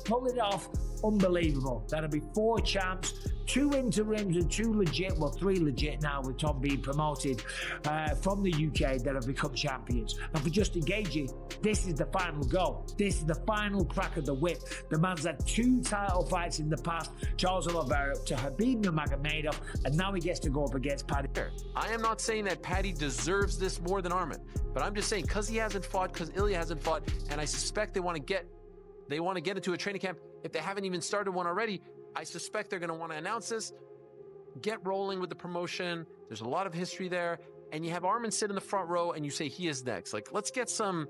pull it off, unbelievable. That'll be 4 champs, 2 interims and 2 legit, well 3 legit now with Tom being promoted from the UK that have become champions. And for Justin Gaethje, this is the final go. This is the final crack of the whip. The man's had 2 title fights in the past, Charles Oliveira to Khabib Nurmagomedov, and now he gets to go up against Paddy. I am not saying that Paddy deserves this more than Arman, but I'm just saying because he hasn't fought, because Ilya hasn't fought, and I suspect they want to get into a training camp. If they haven't even started one already, I suspect they're going to want to announce this, get rolling with the promotion. There's a lot of history there, and you have Arman sit in the front row, and you say he is next. Like, let's get some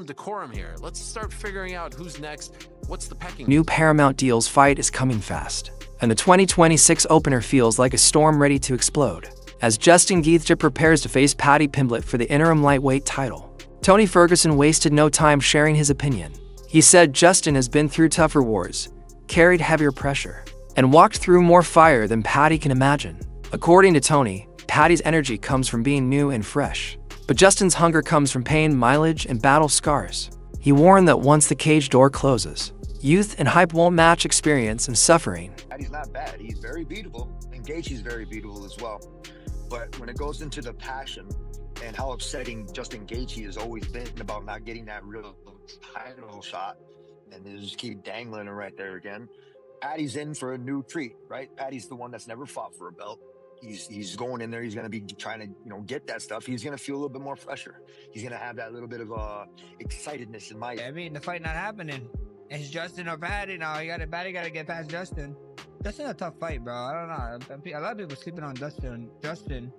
decorum here. Let's start figuring out who's next. What's the pecking? New Paramount deal's fight is coming fast, and the 2026 opener feels like a storm ready to explode. As Justin Gaethje prepares to face Paddy Pimblett for the interim lightweight title, Tony Ferguson wasted no time sharing his opinion. He said Justin has been through tougher wars, carried heavier pressure, and walked through more fire than Paddy can imagine. According to Tony, Paddy's energy comes from being new and fresh, but Justin's hunger comes from pain, mileage, and battle scars. He warned that once the cage door closes, youth and hype won't match experience and suffering. Paddy's not bad. He's very beatable, and Gaethje's very beatable as well. But when it goes into the passion and how upsetting Justin Gaethje has always been about not getting that real title shot, and they just keep dangling it right there again, Paddy's in for a new treat, right? Paddy's the one that's never fought for a belt. He's going in there. He's going to be trying to, get that stuff. He's going to feel a little bit more pressure. He's going to have that little bit of excitedness in my. I mean, the fight not happening. It's Justin or Paddy now. Paddy got to get past Justin. Justin's a tough fight, bro. I don't know. A lot of people sleeping on Justin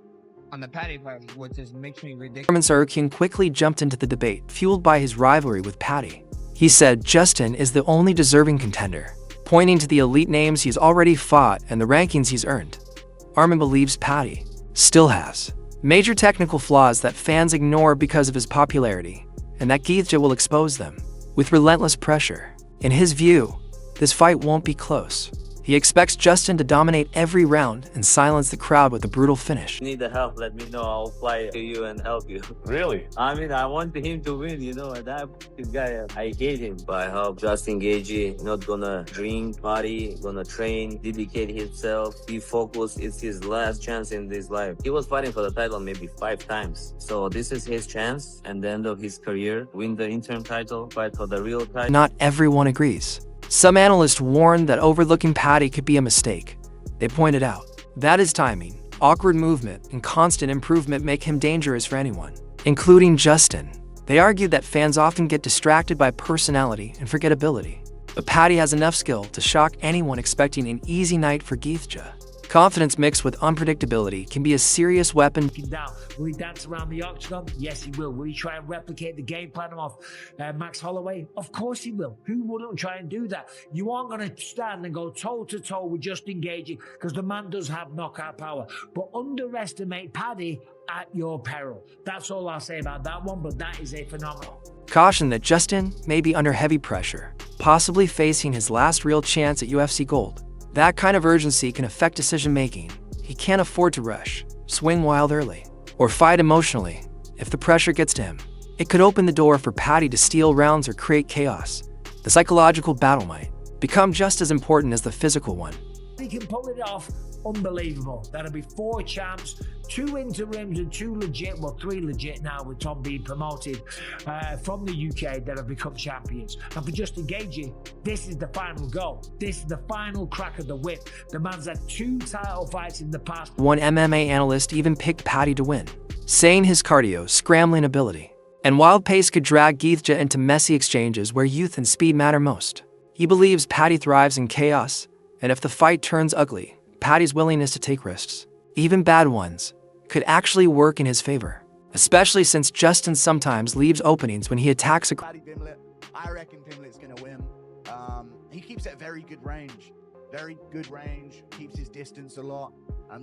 on the Paddy fight, which just makes me ridiculous. Arman quickly jumped into the debate, fueled by his rivalry with Paddy. He said Justin is the only deserving contender, pointing to the elite names he's already fought and the rankings he's earned. Arman believes Paddy still has major technical flaws that fans ignore because of his popularity, and that Gaethje will expose them with relentless pressure. In his view, this fight won't be close. He expects Justin to dominate every round and silence the crowd with a brutal finish. If you need the help, let me know. I'll fly to you and help you. Really? I mean, I want him to win, and this guy, I hate him. But I hope Justin Gaethje not gonna drink, party, gonna train, dedicate himself, be focused. It's his last chance in this life. He was fighting for the title maybe 5 times. So this is his chance and the end of his career. Win the interim title, fight for the real title. Not everyone agrees. Some analysts warned that overlooking Paddy could be a mistake. They pointed out that his timing, awkward movement, and constant improvement make him dangerous for anyone, including Justin. They argued that fans often get distracted by personality and forgettability, but Paddy has enough skill to shock anyone expecting an easy night for Gaethje. Confidence mixed with unpredictability can be a serious weapon. Will he dance around the octagon? Yes, he will. Will he try and replicate the game plan of Max Holloway? Of course he will. Who wouldn't try and do that? You aren't going to stand and go toe-to-toe with Justin Gaethje because the man does have knockout power. But underestimate Paddy at your peril. That's all I'll say about that one, but that is a phenomenal. Caution that Justin may be under heavy pressure, possibly facing his last real chance at UFC Gold. That kind of urgency can affect decision-making. He can't afford to rush, swing wild early, or fight emotionally. If the pressure gets to him, it could open the door for Paddy to steal rounds or create chaos. The psychological battle might become just as important as the physical one. He can pull it off, unbelievable. That'll be 4 champs, 2 interims and 2 legit, well 3 legit now with Tom being promoted from the UK that have become champions. And for Justin Gaethje, this is the final go. This is the final crack of the whip. The man's had 2 title fights in the past. One MMA analyst even picked Paddy to win, saying his cardio, scrambling ability, and wild pace could drag Gaethje into messy exchanges where youth and speed matter most. He believes Paddy thrives in chaos, and if the fight turns ugly, Paddy's willingness to take risks, even bad ones, could actually work in his favor, especially since Justin sometimes leaves openings when he attacks a Paddy Pimblett, I reckon Pimblett's going to win. He keeps at very good range, keeps his distance a lot,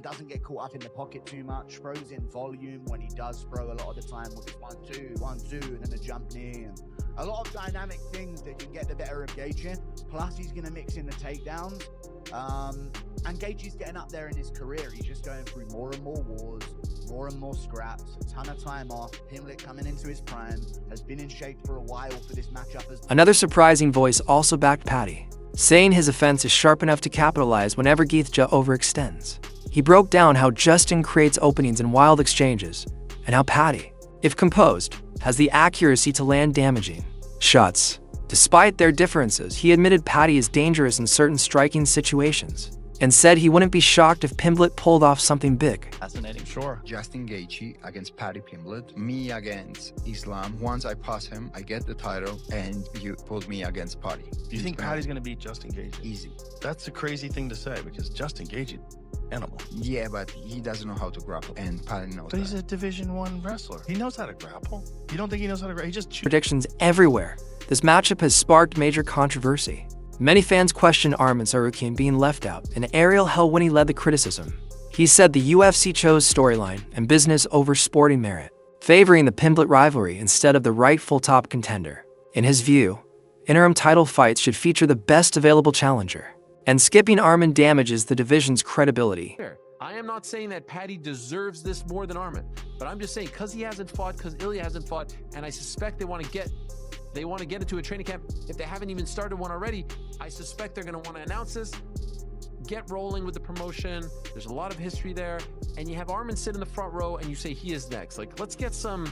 doesn't get caught up in the pocket too much, throws in volume when he does throw a lot of the time with his 1-2, 1-2, and then a jump knee, and a lot of dynamic things that can get the better of Gaethje. Plus, he's going to mix in the takedowns. And Gaethje's getting up there in his career. He's just going through more and more wars, more and more scraps, a ton of time off. Pimblett coming into his prime, has been in shape for a while for this matchup. Another surprising voice also backed Paddy, saying his offense is sharp enough to capitalize whenever Gaethje overextends. He broke down how Justin creates openings in wild exchanges, and how Paddy, if composed, has the accuracy to land damaging shots. Despite their differences, he admitted Paddy is dangerous in certain striking situations, and said he wouldn't be shocked if Pimblett pulled off something big. Fascinating, sure. Justin Gaethje against Paddy Pimblett, me against Islam. Once I pass him, I get the title, and you put me against Paddy. Do you think Paddy's going to beat Justin Gaethje? Easy. That's a crazy thing to say because Justin Gaethje, animal. Yeah, but he doesn't know how to grapple, and Paddy knows But he's that. a Division I wrestler. He knows how to grapple. You don't think he knows how to grapple? He just Predictions everywhere. This matchup has sparked major controversy. Many fans question Arman Tsarukyan being left out, and Ariel Helwani led the criticism. He said the UFC chose storyline and business over sporting merit, favoring the Pimblett rivalry instead of the rightful top contender. In his view, interim title fights should feature the best available challenger, and skipping Arman damages the division's credibility. I am not saying that Paddy deserves this more than Arman, but I'm just saying because he hasn't fought, because Ilya hasn't fought, and I suspect they want to get into a training camp. If they haven't even started one already, I suspect they're going to want to announce this, get rolling with the promotion. There's a lot of history there, and you have Arman sit in the front row, and you say he is next. Like, let's get some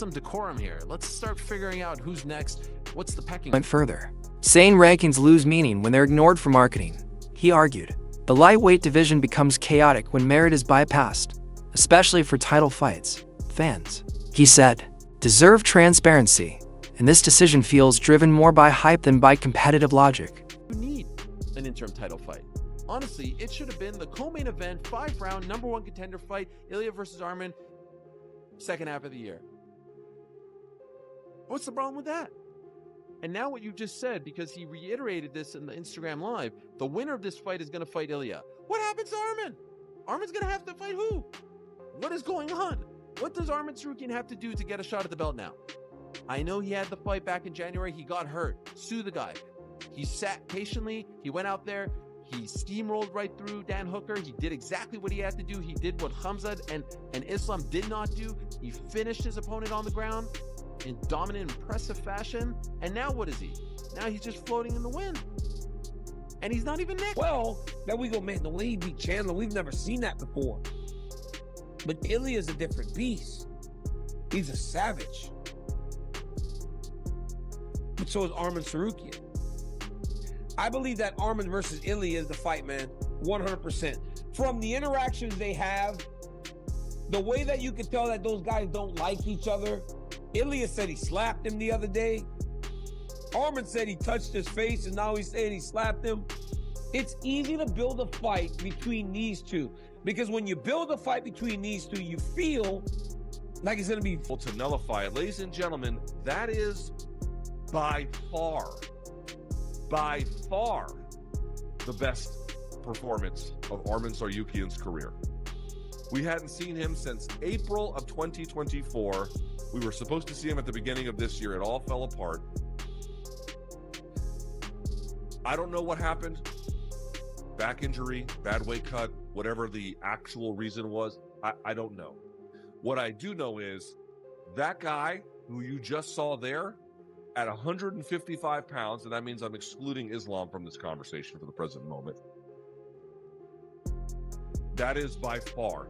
decorum here. Let's start figuring out who's next. What's the pecking? Went further, saying rankings lose meaning when they're ignored for marketing. He argued, the lightweight division becomes chaotic when merit is bypassed, especially for title fights. Fans, he said, deserve transparency, and this decision feels driven more by hype than by competitive logic. You need an interim title fight. Honestly, it should have been the co-main event, 5-round, #1 contender fight, Ilya versus Arman, second half of the year. What's the problem with that? And now what you just said, because he reiterated this in the Instagram Live, the winner of this fight is going to fight Ilya. What happens to Arman? Arman's going to have to fight who? What is going on? What does Arman Tsarukyan have to do to get a shot at the belt now? I know he had the fight back in January. He got hurt. Sue the guy. He sat patiently. He went out there. He steamrolled right through Dan Hooker. He did exactly what he had to do. He did what Khamzat and Islam did not do. He finished his opponent on the ground in dominant, impressive fashion. And now what is he? Now he's just floating in the wind. And he's not even next. Well, then we go, man, the way he beat Chandler, we've never seen that before. But Ilya's a different beast. He's a savage. But so is Arman Tsarukyan. I believe that Arman versus Ilya is the fight, man. 100%. From the interactions they have, the way that you can tell that those guys don't like each other. Ilya said he slapped him the other day. Arman said he touched his face, and now he's saying he slapped him. It's easy to build a fight between these two, because when you build a fight between these two, you feel like it's going to be... Well, to nullify it, ladies and gentlemen, that is by far the best performance of Arman Tsarukyan's career. We hadn't seen him since April of 2024. We were supposed to see him at the beginning of this year. It all fell apart. I don't know what happened. Back injury, bad weight cut, whatever the actual reason was, I don't know. What I do know is that guy who you just saw there at 155 pounds, and that means I'm excluding Islam from this conversation for the present moment. That is by far